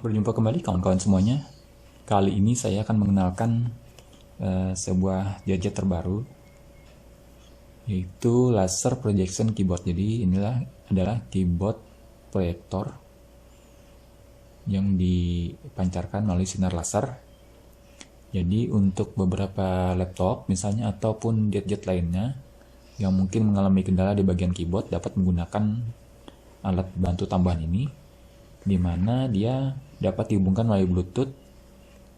Berjumpa kembali kawan-kawan semuanya. Kali ini saya akan mengenalkan sebuah gadget terbaru, yaitu laser projection keyboard. Jadi inilah adalah keyboard proyektor yang dipancarkan melalui sinar laser. Jadi untuk beberapa laptop misalnya ataupun gadget lainnya yang mungkin mengalami kendala di bagian keyboard dapat menggunakan alat bantu tambahan ini, di mana dia dapat dihubungkan melalui Bluetooth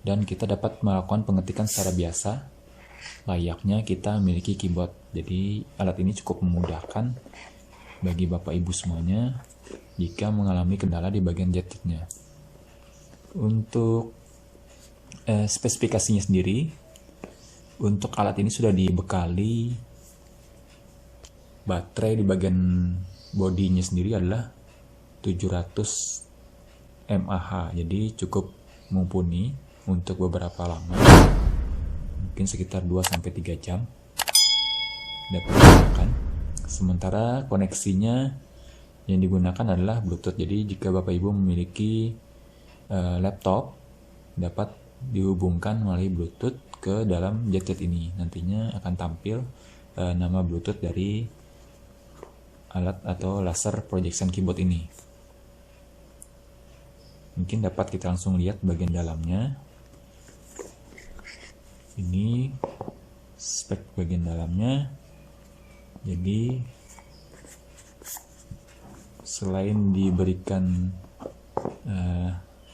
dan kita dapat melakukan pengetikan secara biasa layaknya kita memiliki keyboard. Jadi alat ini cukup memudahkan bagi Bapak Ibu semuanya jika mengalami kendala di bagian gadgetnya. Untuk spesifikasinya sendiri, untuk alat ini sudah dibekali baterai di bagian bodinya sendiri adalah 700 mAh, jadi cukup mumpuni untuk beberapa lama, mungkin sekitar 2-3 jam dapat digunakan. Sementara koneksinya yang digunakan adalah Bluetooth. Jadi jika Bapak Ibu memiliki laptop, dapat dihubungkan melalui Bluetooth ke dalam gadget ini. Nantinya akan tampil nama Bluetooth dari alat atau laser projection keyboard ini. Mungkin dapat kita langsung lihat bagian dalamnya. Ini spek bagian dalamnya. Jadi selain diberikan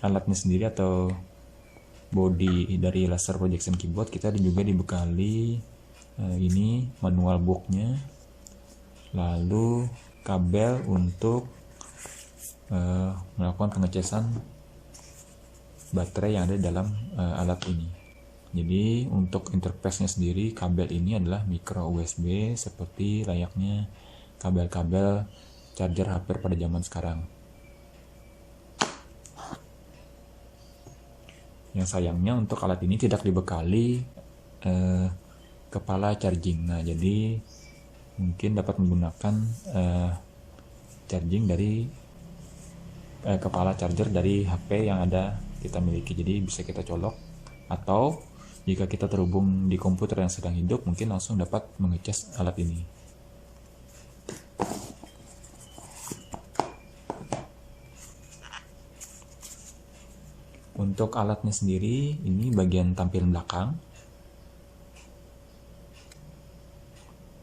alatnya sendiri atau body dari laser projection keyboard, kita juga dibekali ini manual booknya, lalu kabel untuk melakukan pengecasan baterai yang ada dalam alat ini. Jadi untuk interface-nya sendiri, kabel ini adalah micro USB seperti layaknya kabel-kabel charger HP pada zaman sekarang. Yang sayangnya untuk alat ini tidak dibekali kepala charging. Nah, jadi mungkin dapat menggunakan charging dari kepala charger dari HP yang ada kita miliki. Jadi bisa kita colok, atau jika kita terhubung di komputer yang sedang hidup, mungkin langsung dapat mengecas alat ini. Untuk alatnya sendiri, ini bagian tampil belakang,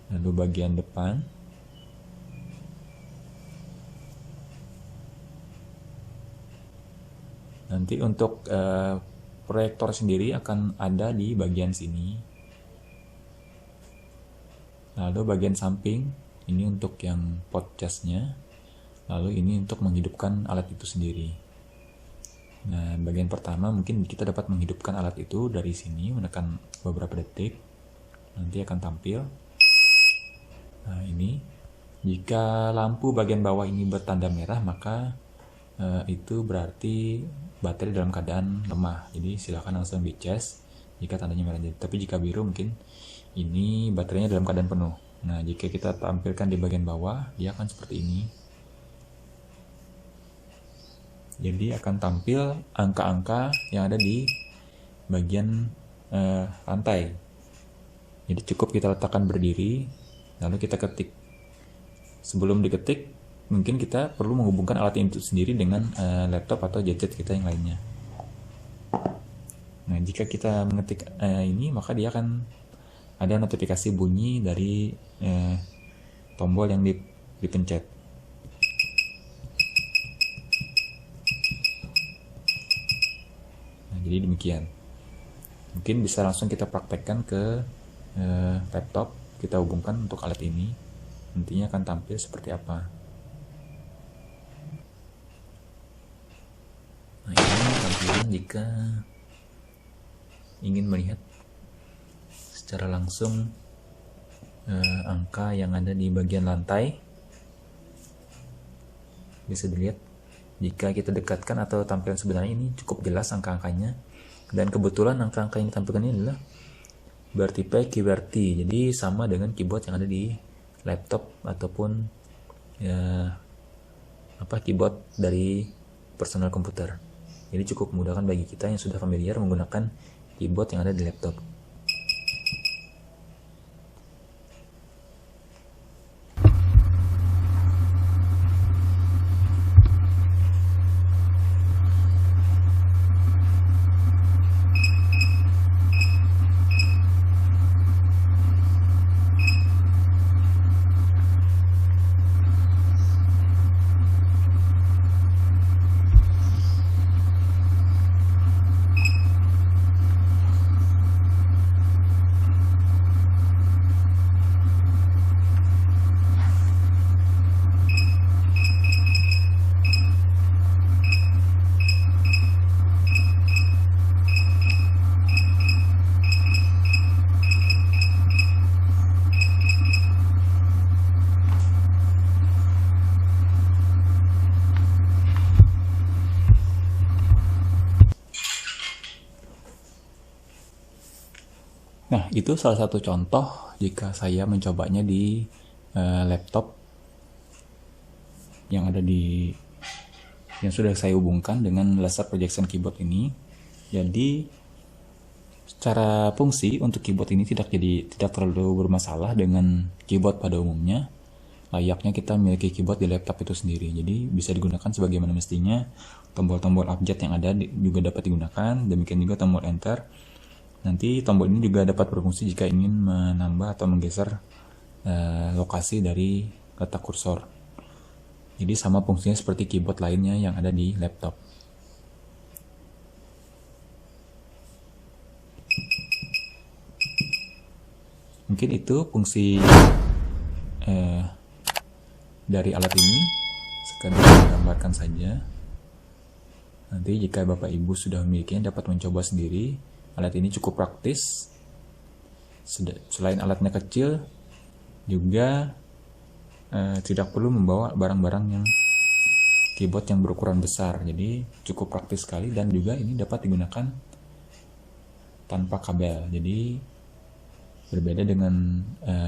lalu bagian depan, nanti untuk proyektor sendiri akan ada di bagian sini, lalu bagian samping ini untuk yang podcastnya, lalu ini untuk menghidupkan alat itu sendiri. Nah, bagian pertama mungkin kita dapat menghidupkan alat itu dari sini, menekan beberapa detik, nanti akan tampil. Nah, ini jika lampu bagian bawah ini bertanda merah, maka itu berarti baterai dalam keadaan lemah. Jadi silakan langsung dicas jika tandanya merah. Tapi jika biru, mungkin ini baterainya dalam keadaan penuh. Nah, jika kita tampilkan di bagian bawah, dia akan seperti ini. Jadi akan tampil angka-angka yang ada di bagian lantai. Jadi cukup kita letakkan berdiri, lalu kita ketik. Sebelum diketik, mungkin kita perlu menghubungkan alat itu sendiri dengan laptop atau gadget kita yang lainnya. Nah, jika kita mengetik ini, maka dia akan ada notifikasi bunyi dari tombol yang dipencet. Jadi demikian. Mungkin bisa langsung kita praktekkan ke laptop, kita hubungkan untuk alat ini, nantinya akan tampil seperti apa. Nah, ini tampilan jika ingin melihat secara langsung angka yang ada di bagian lantai. Bisa dilihat jika kita dekatkan atau tampilan sebenarnya ini cukup jelas angka-angkanya, dan kebetulan angka-angka yang ditampilkan ini adalah QWERTY QWERTY, jadi sama dengan keyboard yang ada di laptop ataupun keyboard dari personal komputer. Jadi cukup memudahkan bagi kita yang sudah familiar menggunakan keyboard yang ada di laptop. Nah, itu salah satu contoh jika saya mencobanya di laptop yang ada di yang sudah saya hubungkan dengan laser projection keyboard ini. Jadi secara fungsi untuk keyboard ini tidak terlalu bermasalah dengan keyboard pada umumnya. Layaknya kita memiliki keyboard di laptop itu sendiri. Jadi bisa digunakan sebagaimana mestinya. Tombol-tombol abjad yang ada juga dapat digunakan. Demikian juga tombol enter. Nanti tombol ini juga dapat berfungsi jika ingin menambah atau menggeser lokasi dari letak kursor. Jadi sama fungsinya seperti keyboard lainnya yang ada di laptop. Mungkin itu fungsi dari alat ini, sekadar menggambarkan saja. Nanti jika Bapak Ibu sudah memilikinya dapat mencoba sendiri. Alat ini cukup praktis. Selain alatnya kecil, juga tidak perlu membawa barang-barang yang keyboard yang berukuran besar. Jadi cukup praktis sekali, dan juga ini dapat digunakan tanpa kabel. Jadi berbeda dengan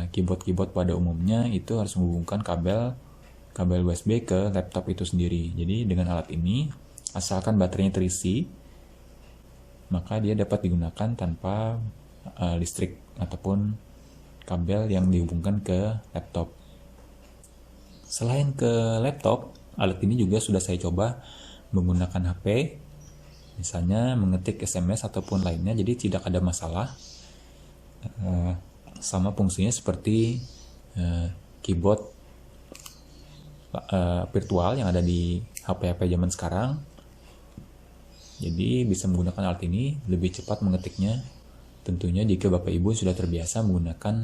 keyboard-keyboard pada umumnya, itu harus menghubungkan kabel USB ke laptop itu sendiri. Jadi dengan alat ini, asalkan baterainya terisi, maka dia dapat digunakan tanpa listrik ataupun kabel yang dihubungkan ke laptop. Selain ke laptop, alat ini juga sudah saya coba menggunakan HP, misalnya mengetik SMS ataupun lainnya, jadi tidak ada masalah. Sama fungsinya seperti keyboard virtual yang ada di HP-HP zaman sekarang. Jadi bisa menggunakan alat ini, lebih cepat mengetiknya. Tentunya jika Bapak Ibu sudah terbiasa menggunakan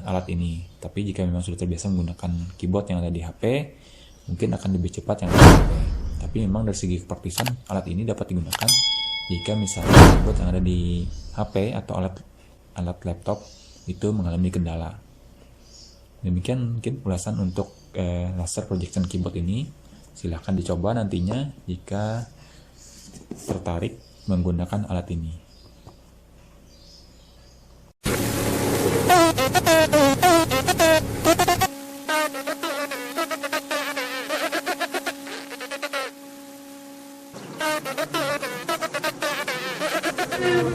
alat ini. Tapi jika memang sudah terbiasa menggunakan keyboard yang ada di HP, mungkin akan lebih cepat yang ada di HP. Tapi memang dari segi kepraktisan, alat ini dapat digunakan jika misalnya keyboard yang ada di HP atau alat laptop itu mengalami kendala. Demikian mungkin ulasan untuk laser projection keyboard ini. Silahkan dicoba nantinya jika tertarik menggunakan alat ini.